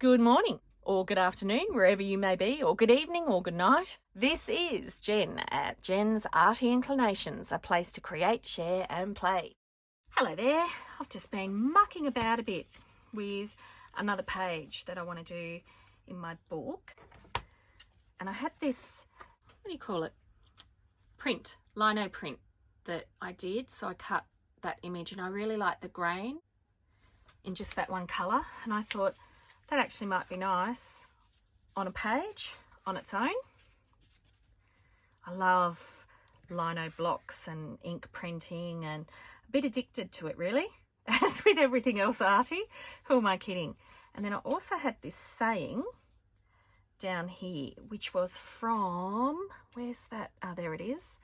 Good morning, or good afternoon, wherever you may be, or good evening, or good night. This is Jen at Jen's Arty Inclinations, a place to create, share and play. Hello there. I've just been mucking about a bit with another page that I want to do in my book. And I had this, what do you call it? Print, lino print that I did. So I cut that image and I really like the grain in just that one colour. And I thought, that actually might be nice on a page on its own. I love lino blocks and ink printing and a bit addicted to it really, as with everything else arty. Who am I kidding? And then I also had this saying down here, which was from, where's that? Oh, there it is.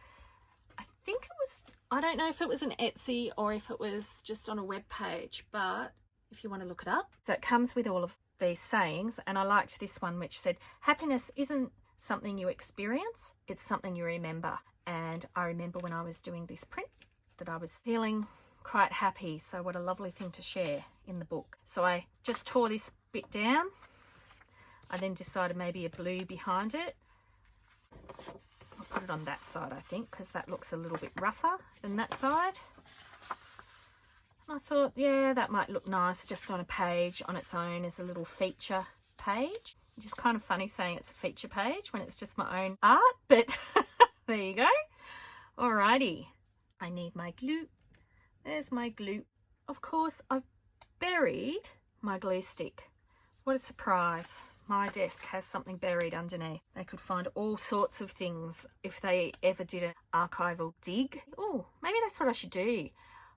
I think it was, I don't know if it was an Etsy or if it was just on a web page, but if you want to look it up. So it comes with all of these sayings, and I liked this one which said, happiness isn't something you experience, it's something you remember. And I remember when I was doing this print that I was feeling quite happy. So what a lovely thing to share in the book. So I just tore this bit down. I then decided maybe a blue behind it. I'll put it on that side, I think, because that looks a little bit rougher than that side. I thought, yeah, that might look nice just on a page on its own as a little feature page. It's just kind of funny saying it's a feature page when it's just my own art, but there you go. Alrighty, I need my glue. There's my glue. Of course, I've buried my glue stick. What a surprise. My desk has something buried underneath. They could find all sorts of things if they ever did an archival dig. Oh, maybe that's what I should do.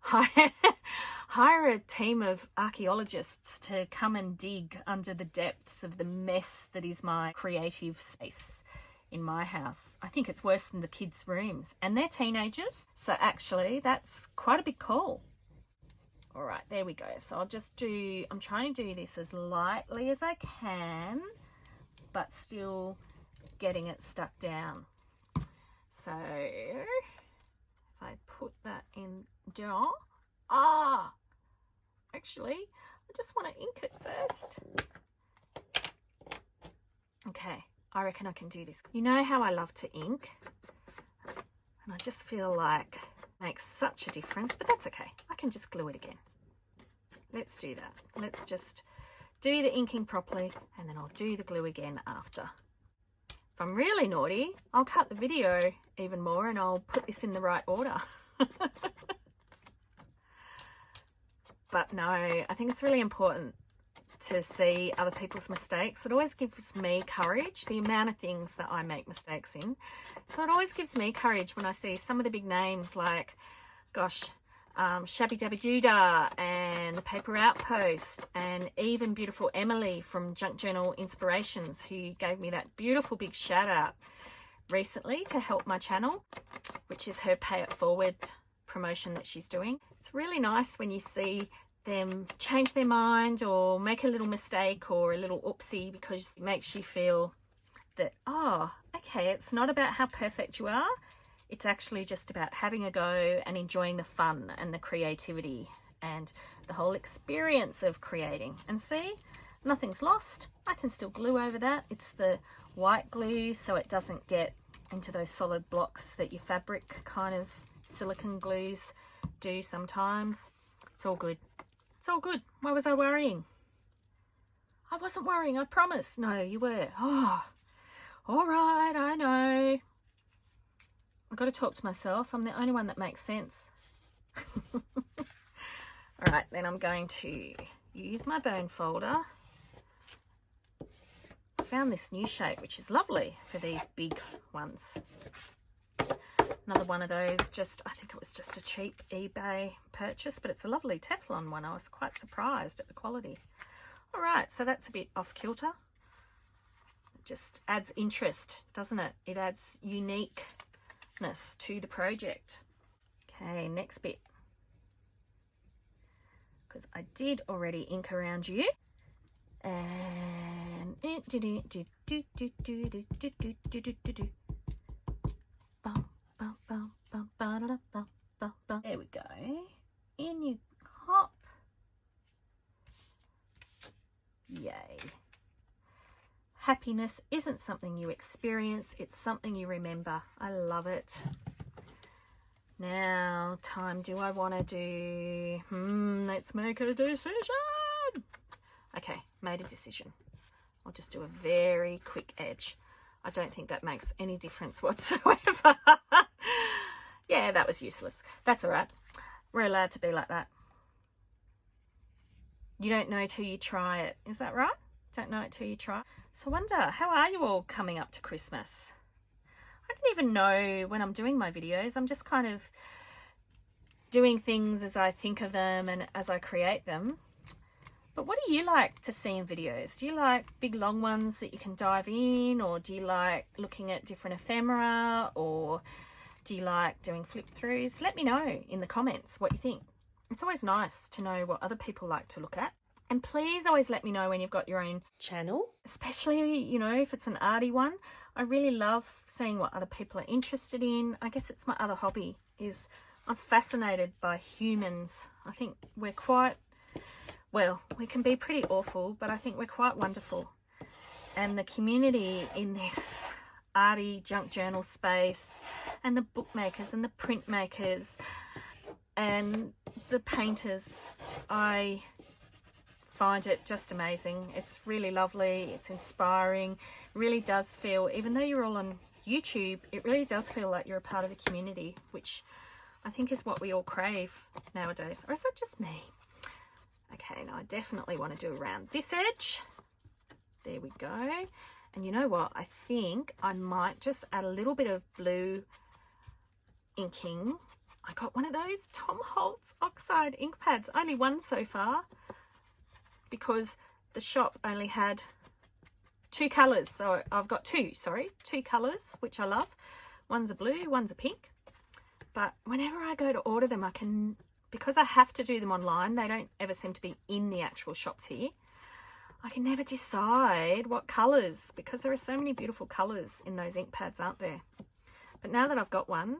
Hire a team of archaeologists to come and dig under the depths of the mess that is my creative space in my house. I think it's worse than the kids' rooms, and they're teenagers, so actually that's quite a big call. All right, there we go. So I'm trying to do this as lightly as I can, but still getting it stuck down. So if I put that in down, actually, I just want to ink it first. Okay, I reckon I can do this. You know how I love to ink, and I just feel like it makes such a difference, but that's okay. I can just glue it again. Let's do that. Let's just do the inking properly, and then I'll do the glue again after. If I'm really naughty, I'll cut the video even more and I'll put this in the right order. But no, I think it's really important to see other people's mistakes. It always gives me courage, the amount of things that I make mistakes in. So it always gives me courage when I see some of the big names like, gosh, Shabby Dabby Doodah and the Paper Outpost, and even beautiful Emily from Junk Journal Inspirations, who gave me that beautiful big shout out recently to help my channel, which is her Pay It Forward promotion that she's doing. It's really nice when you see them change their mind or make a little mistake or a little oopsie, because it makes you feel that, oh, okay, it's not about how perfect you are. It's actually just about having a go and enjoying the fun and the creativity and the whole experience of creating. And see, nothing's lost. I can still glue over that. It's the white glue, so it doesn't get into those solid blocks that your fabric kind of silicone glues do sometimes. It's all good. It's all good. Why was I worrying? I wasn't worrying, I promise. No, you were. Oh, all right, I know. I've got to talk to myself. I'm the only one that makes sense. All right, then I'm going to use my bone folder. I found this new shape, which is lovely for these big ones. Another one of those, I think it was just a cheap eBay purchase, but it's a lovely Teflon one. I was quite surprised at the quality. All right, so that's a bit off kilter. It just adds interest, doesn't it? It adds uniqueness to the project. Okay, next bit. Because I did already ink around you. And there we go. In you hop. Yay. Happiness isn't something you experience, it's something you remember. I love it. Now, time do I want to do? Let's make a decision. Okay, made a decision. I'll just do a very quick edge. I don't think that makes any difference whatsoever. Yeah, that was useless. That's all right. We're allowed to be like that. You don't know till you try it. Is that right? Don't know it till you try. So I wonder, how are you all coming up to Christmas? I don't even know when I'm doing my videos. I'm just kind of doing things as I think of them and as I create them. But what do you like to see in videos? Do you like big long ones that you can dive in, or do you like looking at different ephemera, or do you like doing flip throughs? Let me know in the comments what you think. It's always nice to know what other people like to look at. And please always let me know when you've got your own channel, especially, you know, if it's an arty one. I really love seeing what other people are interested in. I guess it's my other hobby, is I'm fascinated by humans. I think we're quite, well, we can be pretty awful, but I think we're quite wonderful. And the community in this arty junk journal space, and the bookmakers and the printmakers and the painters, I find it just amazing. It's really lovely, it's inspiring. It really does feel, even though you're all on YouTube, it really does feel like you're a part of a community, which I think is what we all crave nowadays. Or is that just me? Okay, now I definitely want to do around this edge. There we go. And you know what? I think I might just add a little bit of blue inking. I got one of those Tom Holtz oxide ink pads, only one so far, because the shop only had two colours. So I've got two colours, which I love. One's a blue, one's a pink. But whenever I go to order them, I can, because I have to do them online, they don't ever seem to be in the actual shops here. I can never decide what colours, because there are so many beautiful colours in those ink pads, aren't there? But now that I've got one,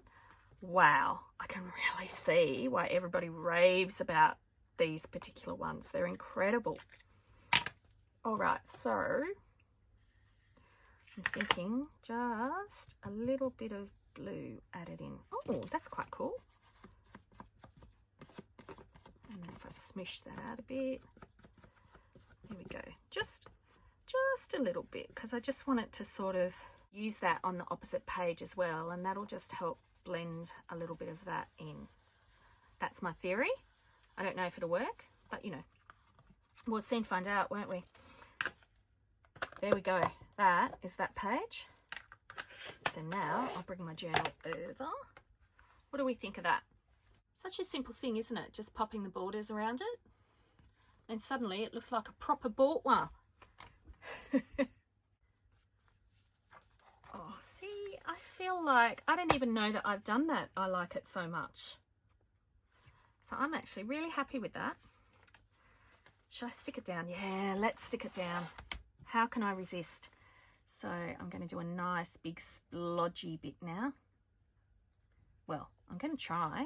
wow, I can really see why everybody raves about these particular ones. They're incredible. All right, so I'm thinking just a little bit of blue added in. Oh, that's quite cool. And then if I smoosh that out a bit, there we go. Just a little bit, because I just want it to sort of use that on the opposite page as well, and that'll just help blend a little bit of that in. That's my theory. I don't know if it'll work, but you know, we'll soon find out, won't we? There we go. That is that page. So now I'll bring my journal over. What do we think of that? Such a simple thing, isn't it? Just popping the borders around it. And suddenly it looks like a proper board. Wow. Oh, see, I feel like I don't even know that I've done that. I like it so much. So I'm actually really happy with that. Should I stick it down? Yeah, let's stick it down. How can I resist? So I'm going to do a nice big splodgy bit now. Well, I'm going to try.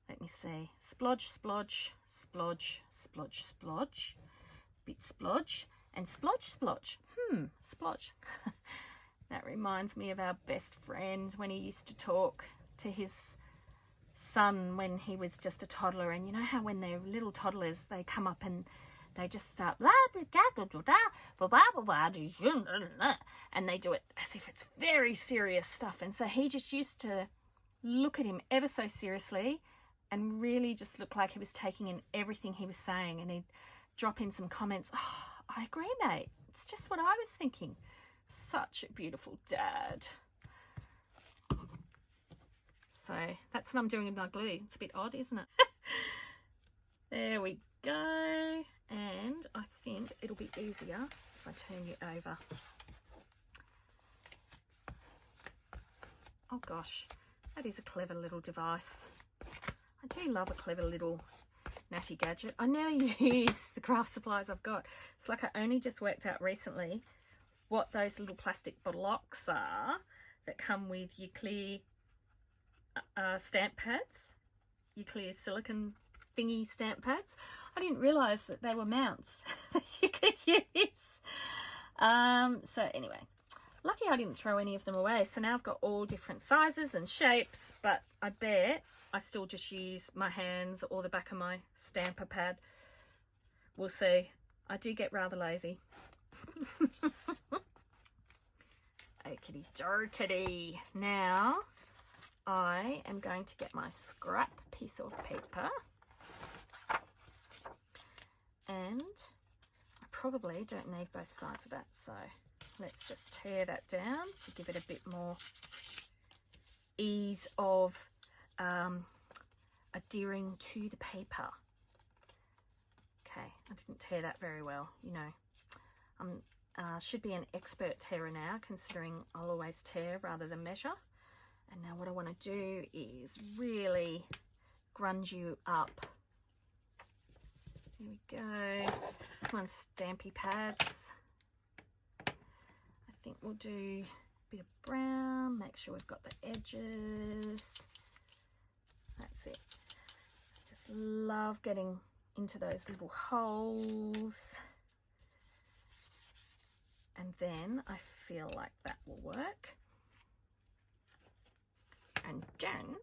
Let me see. Splodge, splodge, splodge, splodge, splodge, bit splodge, and splodge, splodge. Splodge. That reminds me of our best friend when he used to talk to his son when he was just a toddler. And you know how when they're little toddlers, they come up and they just start and they do it as if it's very serious stuff. And so he just used to look at him ever so seriously and really just look like he was taking in everything he was saying, and he'd drop in some comments. Oh, I agree, mate. It's just what I was thinking. Such a beautiful dad. So that's what I'm doing in my glue. It's a bit odd, isn't it? There we go. And I think it'll be easier if I turn you over. Oh gosh, that is a clever little device. I do love a clever little natty gadget. I never use the craft supplies I've got. It's like I only just worked out recently what those little plastic blocks are that come with your clear stamp pads, your clear silicone thingy stamp pads. I didn't realise that they were mounts that you could use So anyway, lucky I didn't throw any of them away. So now I've got all different sizes and shapes, but I bet I still just use my hands or the back of my stamper pad. We'll see. I do get rather lazy. Okie dokey. Now I am going to get my scrap piece of paper, and I probably don't need both sides of that, so let's just tear that down to give it a bit more ease of adhering to the paper. Okay, I didn't tear that very well, you know. Should be an expert tearer now, considering I'll always tear rather than measure. And now what I want to do is really grunge you up. Here we go. Come on, stampy pads. I think we'll do a bit of brown, make sure we've got the edges. That's it. Just love getting into those little holes. And then I feel like that will work. And then,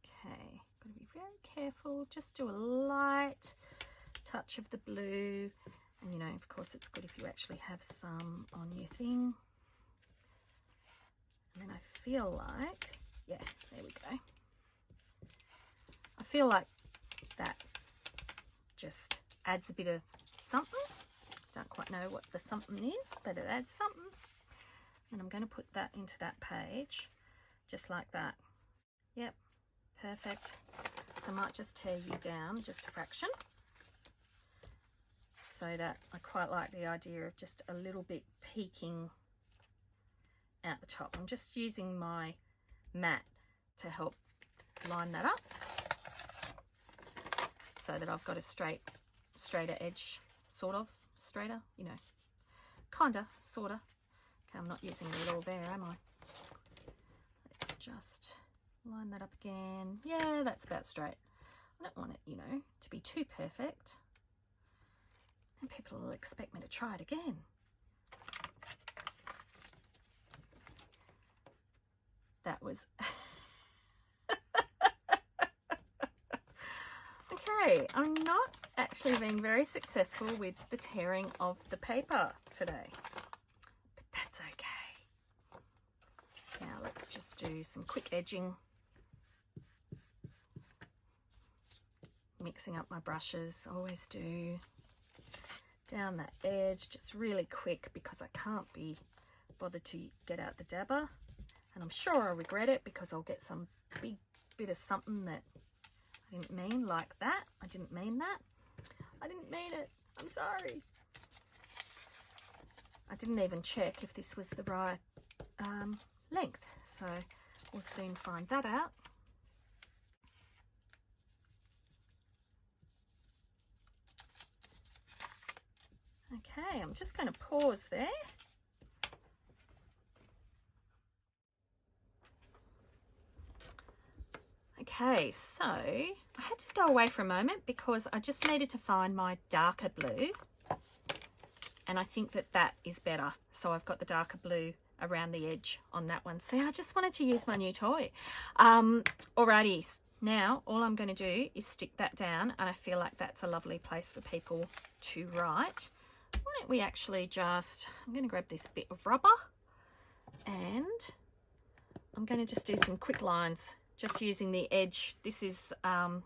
okay, got to be very careful. Just do a light touch of the blue. And you know, of course, it's good if you actually have some on your thing. And then I feel like, yeah, there we go. I feel like that just adds a bit of something. Don't quite know what the something is, but it adds something. And I'm going to put that into that page, just like that. Yep, perfect. So I might just tear you down just a fraction, so that I quite like the idea of just a little bit peeking out the top. I'm just using my mat to help line that up, so that I've got a straighter edge, sort of. Straighter, you know, kinda, sorta. Okay, I'm not using it all there, am I? Let's just line that up again. Yeah, that's about straight. I don't want it, you know, to be too perfect. And people will expect me to try it again. That was... Okay, I'm not actually being very successful with the tearing of the paper today, but that's okay. Now let's just do some quick edging, mixing up my brushes. I always do down that edge, just really quick, because I can't be bothered to get out the dabber, and I'm sure I'll regret it because I'll get some big bit of something that I didn't mean, like that. I didn't mean that. I didn't mean it. I'm sorry. I didn't even check if this was the right length, so we'll soon find that out. Okay, I'm just going to pause there. Okay, so I had to go away for a moment because I just needed to find my darker blue, and I think that that is better. So I've got the darker blue around the edge on that one. See, I just wanted to use my new toy. Alrighty, now all I'm going to do is stick that down, and I feel like that's a lovely place for people to write. Why don't we actually just, I'm going to grab this bit of rubber, and I'm going to just do some quick lines, just using the edge. This is, I'll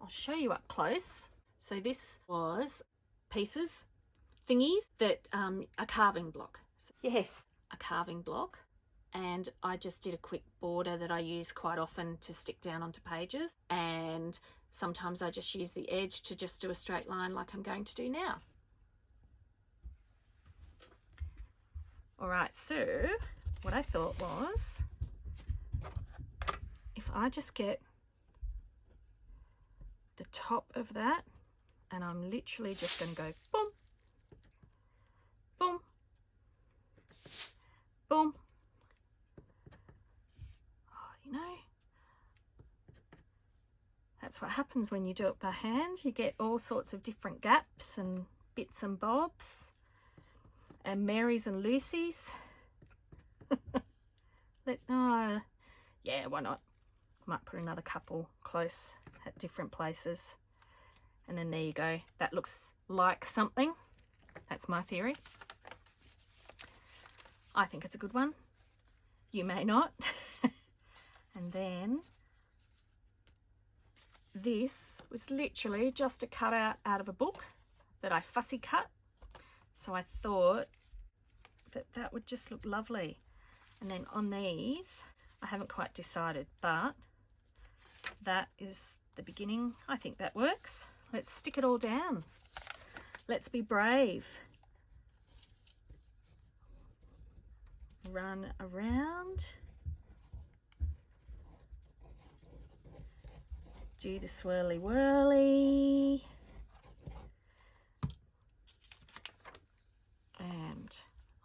show you up close. So this was pieces, thingies that, a carving block. So yes, a carving block. And I just did a quick border that I use quite often to stick down onto pages. And sometimes I just use the edge to just do a straight line like I'm going to do now. All right, so what I thought was, if I just get the top of that, and I'm literally just going to go boom, boom, boom. Oh, you know, that's what happens when you do it by hand. You get all sorts of different gaps and bits and bobs and Marys and Lucy's. Yeah, why not? Might put another couple close at different places. And then there you go. That looks like something. That's my theory. I think it's a good one. You may not. And then this was literally just a cutout out of a book that I fussy cut. So I thought that that would just look lovely. And then on these, I haven't quite decided, but that is the beginning. I think that works. Let's stick it all down. Let's be brave. Run around. Do the swirly whirly. And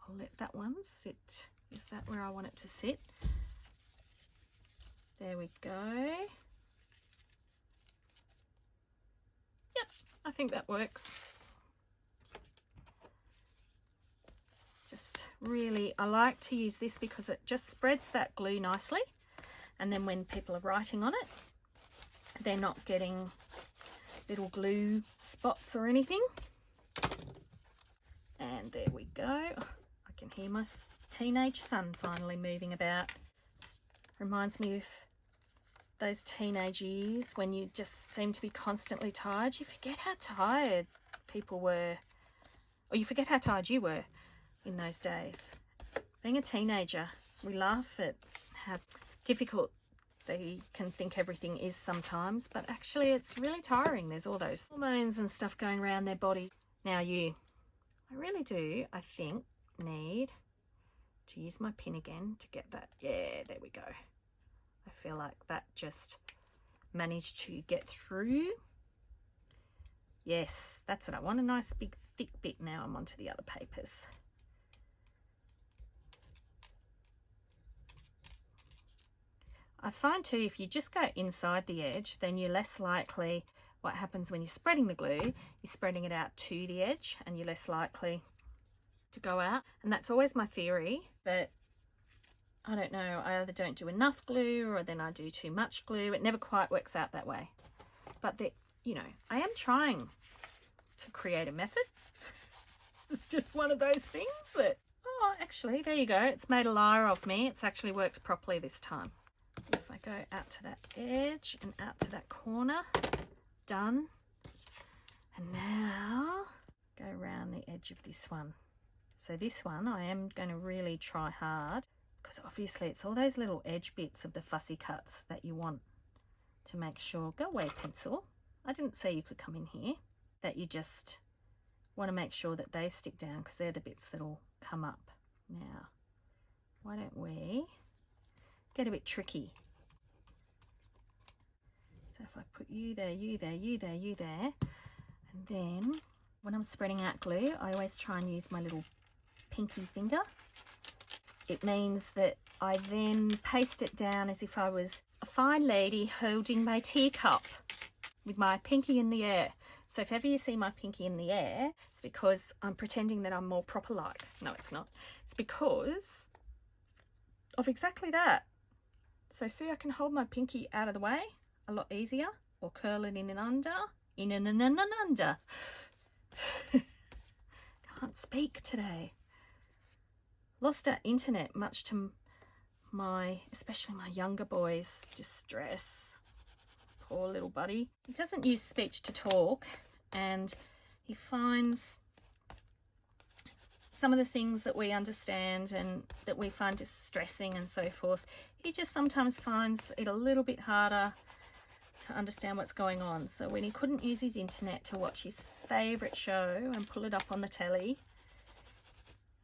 I'll let that one sit. Is that where I want it to sit? There we go. Yep, I think that works. Just really, I like to use this because it just spreads that glue nicely. And then when people are writing on it, they're not getting little glue spots or anything. And there we go. I can hear my teenage son finally moving about. Reminds me of those teenage years when you just seem to be constantly tired. You forget how tired people were, or you forget how tired you were in those days. Being a teenager, we laugh at how difficult they can think everything is sometimes, but actually it's really tiring. There's all those hormones and stuff going around their body. Now I really do, I think, need to use my pin again to get that. Yeah, there we go. I feel like that just managed to get through. Yes, that's what I want, a nice big thick bit. Now I'm onto the other papers. I find too, if you just go inside the edge, then you're less likely, what happens when you're spreading the glue, you're spreading it out to the edge and you're less likely to go out. And that's always my theory, but I don't know, I either don't do enough glue or then I do too much glue. It never quite works out that way. But you know, I am trying to create a method. It's just one of those things that, oh, actually, there you go. It's made a liar of me. It's actually worked properly this time. If I go out to that edge and out to that corner, done. And now go around the edge of this one. So this one I am going to really try hard, because obviously it's all those little edge bits of the fussy cuts that you want to make sure, go away pencil, I didn't say you could come in here, that you just want to make sure that they stick down, because they're the bits that'll come up. Now, why don't we get a bit tricky? So if I put you there, you there, you there, you there, and then when I'm spreading out glue, I always try and use my little pinky finger. It means that I then paste it down as if I was a fine lady holding my teacup with my pinky in the air. So if ever you see my pinky in the air, it's because I'm pretending that I'm more proper like. No, it's not. It's because of exactly that. So see, I can hold my pinky out of the way a lot easier, or curl it in and under, in and under. Can't speak today. Lost our internet, much to especially my younger boys' distress. Poor little buddy. He doesn't use speech to talk, and he finds some of the things that we understand and that we find distressing and so forth. He just sometimes finds it a little bit harder to understand what's going on. So when he couldn't use his internet to watch his favourite show and pull it up on the telly,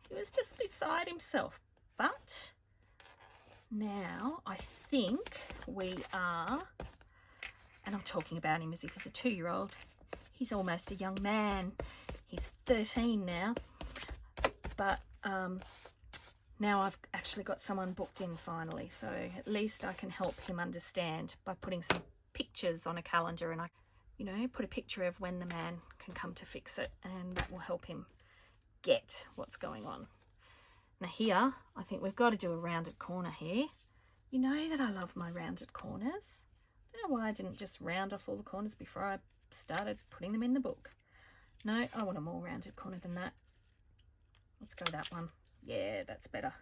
he was just beside himself. But now I think we are, and I'm talking about him as if he's a 2-year-old. He's almost a young man. He's 13 now. But now I've actually got someone booked in finally. So at least I can help him understand by putting some pictures on a calendar, and you know, put a picture of when the man can come to fix it, and that will help him get what's going on. Now here, I think we've got to do a rounded corner here. You know that I love my rounded corners. I don't know why I didn't just round off all the corners before I started putting them in the book. No, I want a more rounded corner than that. Let's go that one. Yeah, that's better.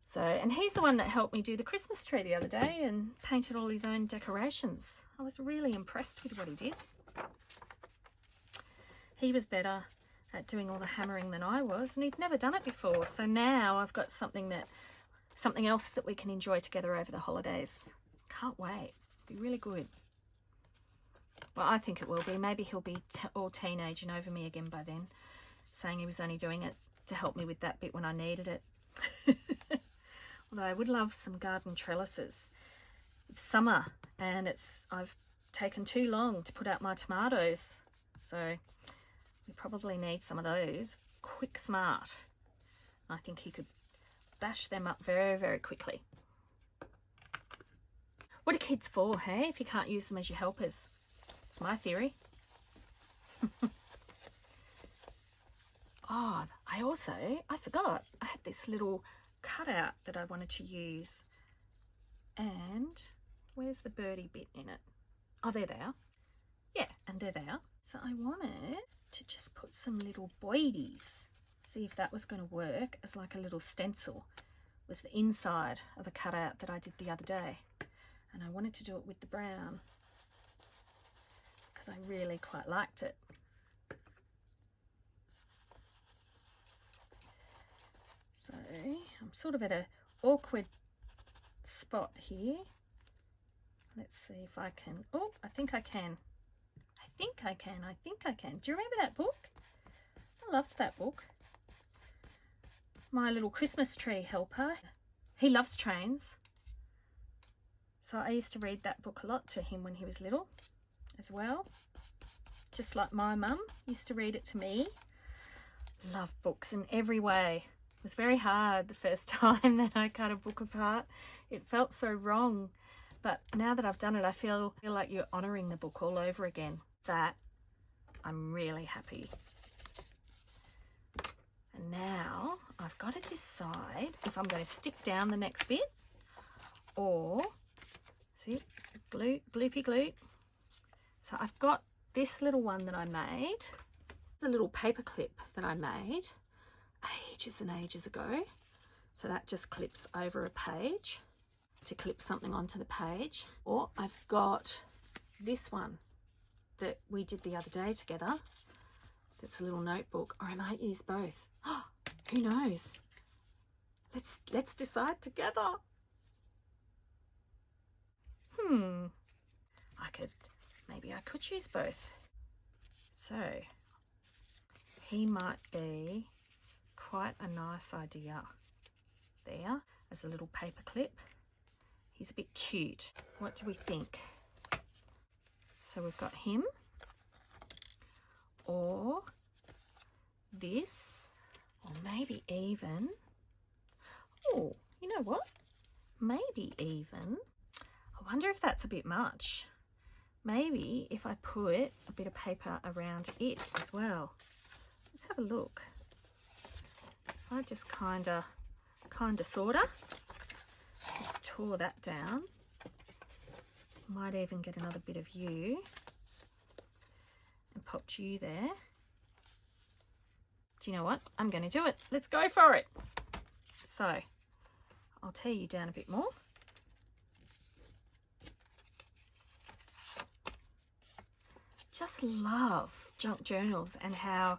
So, and he's the one that helped me do the Christmas tree the other day and painted all his own decorations. I was really impressed with what he did. He was better at doing all the hammering than I was, and he'd never done it before. So now I've got something else that we can enjoy together over the holidays. Can't wait. It'll be really good. Well, I think it will be. Maybe he'll be all teenaging over me again by then, saying he was only doing it to help me with that bit when I needed it. Although I would love some garden trellises. It's summer and I've taken too long to put out my tomatoes. So we probably need some of those quick smart. I think he could bash them up very, very quickly. What are kids for, hey? If you can't use them as your helpers. It's my theory. Oh, I forgot. I had this little cutout that I wanted to use. And where's the birdie bit in it? Oh, there they are. Yeah, and there they are. So I wanted to just put some little boidies. See if that was going to work as like a little stencil. It was the inside of a cutout that I did the other day. And I wanted to do it with the brown because I really quite liked it. So I'm sort of at an awkward spot here. Let's see if I can. Oh, I think I can. I think I can. Do you remember that book? I loved that book. My Little Christmas Tree Helper. He loves trains. So I used to read that book a lot to him when he was little as well. Just like my mum used to read it to me. Love books in every way. It was very hard the first time that I cut a book apart. It felt so wrong. But now that I've done it, I feel like you're honouring the book all over again. That I'm really happy. And now I've got to decide if I'm going to stick down the next bit or, see, gloopy gloop. So I've got this little one that I made. It's a little paper clip that I made ages and ages ago. So that just clips over a page to clip something onto the page. Or I've got this one that we did the other day together. That's a little notebook, or I might use both. Oh, who knows? Let's decide together. Maybe I could use both. So he might be quite a nice idea there as a little paper clip. He's a bit cute. What do we think? So we've got him, or this, or maybe even, oh, you know what? Maybe even, I wonder if that's a bit much. Maybe if I put a bit of paper around it as well. Let's have a look. If I just kinda sorta just tore that down. Might even get another bit of you and popped you there. Do you know what? I'm going to do it. Let's go for it. So I'll tear you down a bit more. Just love junk journals and how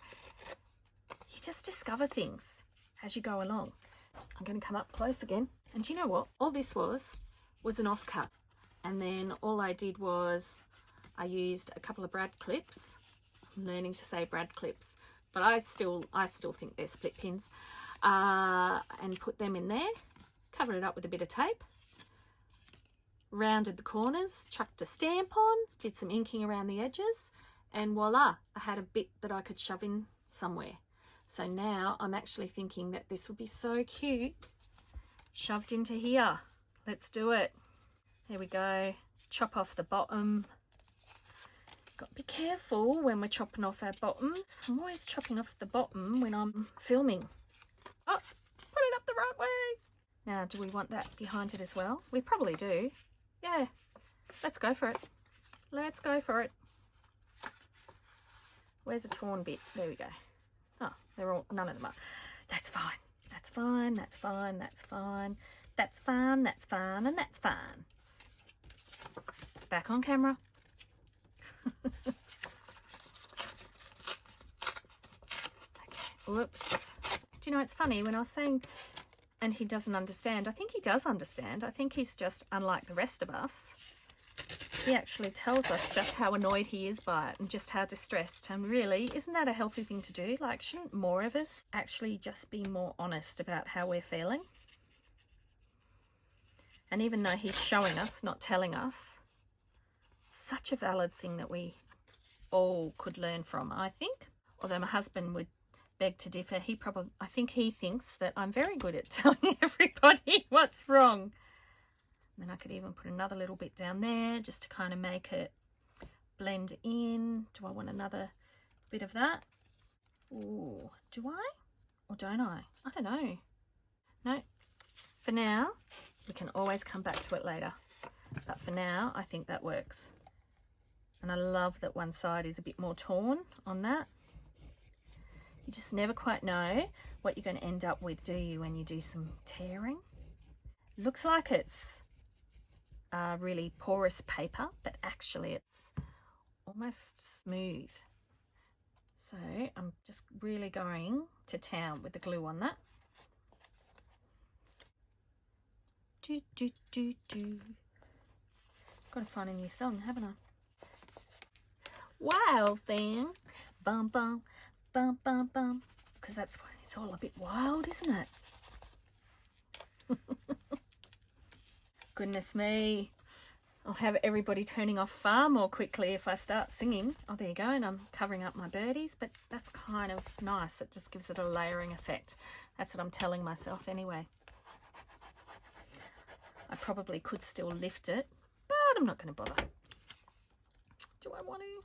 you just discover things as you go along. I'm going to come up close again. And do you know what? All this was an offcut. And then all I did was I used a couple of brad clips. I'm learning to say brad clips, but I still think they're split pins. And put them in there, covered it up with a bit of tape, rounded the corners, chucked a stamp on, did some inking around the edges, and voila, I had a bit that I could shove in somewhere. So now I'm actually thinking that this would be so cute shoved into here. Let's do it. There we go. chop off the bottom. Got to be careful when we're chopping off our bottoms. I'm always chopping off the bottom when I'm filming. Oh, put it up the right way. Now, do we want that behind it as well? We probably do. Yeah, let's go for it. Let's go for it. Where's the torn bit? There we go. Oh, they're all, none of them are. That's fine. That's fine. That's fine. That's fine. That's fine. That's fine. And that's fine. Back on camera. Okay. Whoops. Do you know, it's funny when I was saying, and he doesn't understand. I think he does understand. I think he's just unlike the rest of us. He actually tells us just how annoyed he is by it and just how distressed. And really, isn't that a healthy thing to do? Like, shouldn't more of us actually just be more honest about how we're feeling? And even though he's showing us, not telling us, such a valid thing that we all could learn from, I think. Although my husband would beg to differ. I think he thinks that I'm very good at telling everybody what's wrong. And then I could even put another little bit down there just to kind of make it blend in. Do I want another bit of that? Ooh, do I? Or don't I? I don't know. No. For now, we can always come back to it later. But for now, I think that works. And I love that one side is a bit more torn on that. You just never quite know what you're going to end up with, do you, when you do some tearing? Looks like it's really porous paper, but actually it's almost smooth. So I'm just really going to town with the glue on that. Got to find a new song, haven't I? Wild thing, bum bum bum bum bum, because that's why it's all a bit wild, isn't it? Goodness me, I'll have everybody turning off far more quickly if I start singing. Oh, there you go, and I'm covering up my birdies, but that's kind of nice. It just gives it a layering effect. That's what I'm telling myself anyway. I probably could still lift it, but I'm not going to bother. Do I want to?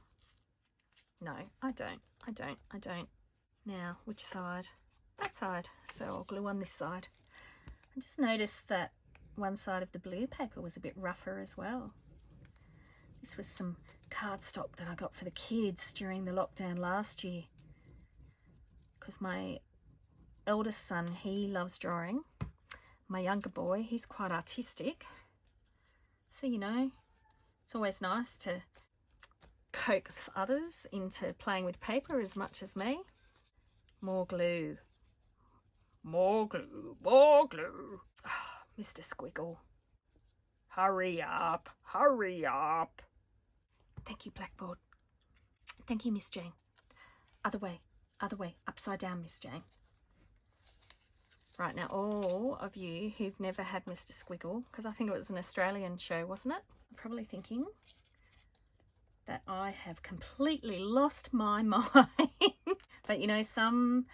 No, I don't. I don't. Now, which side? That side. So I'll glue on this side. I just noticed that one side of the blue paper was a bit rougher as well. This was some cardstock that I got for the kids during the lockdown last year. Because my eldest son, he loves drawing. My younger boy, he's quite artistic. So, you know, it's always nice to coax others into playing with paper as much as me. More glue. More glue. More glue. Oh, Mr. Squiggle. Hurry up. Hurry up. Thank you, blackboard. Thank you, Miss Jane. Other way. Other way. Upside down, Miss Jane. Right, now all of you who've never had Mr. Squiggle, because I think it was an Australian show, wasn't it? I'm probably thinking that I have completely lost my mind. But you know, some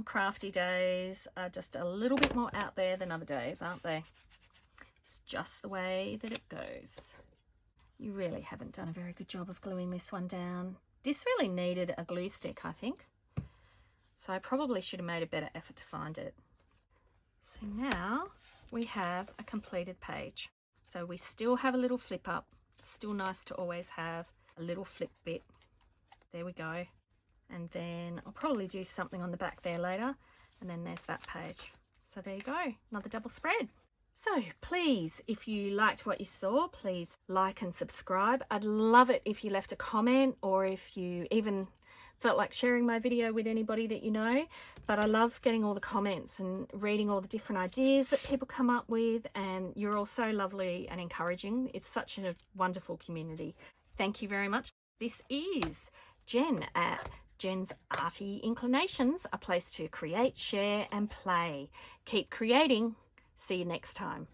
crafty days are just a little bit more out there than other days, aren't they? It's just the way that it goes. You really haven't done a very good job of gluing this one down. This really needed a glue stick, I think. So I probably should have made a better effort to find it. So now we have a completed page. So we still have a little flip up. Still nice to always have a little flip bit. There we go. And then I'll probably do something on the back there later. And then there's that page. So there you go, another double spread. So please, if you liked what you saw, please like and subscribe. I'd love it if you left a comment, or if you even felt like sharing my video with anybody that you know. But I love getting all the comments and reading all the different ideas that people come up with, and you're all so lovely and encouraging. It's such a wonderful community. Thank you very much. This is Jen at Jen's Arty Inclinations, a place to create, share and play. Keep creating. See you next time.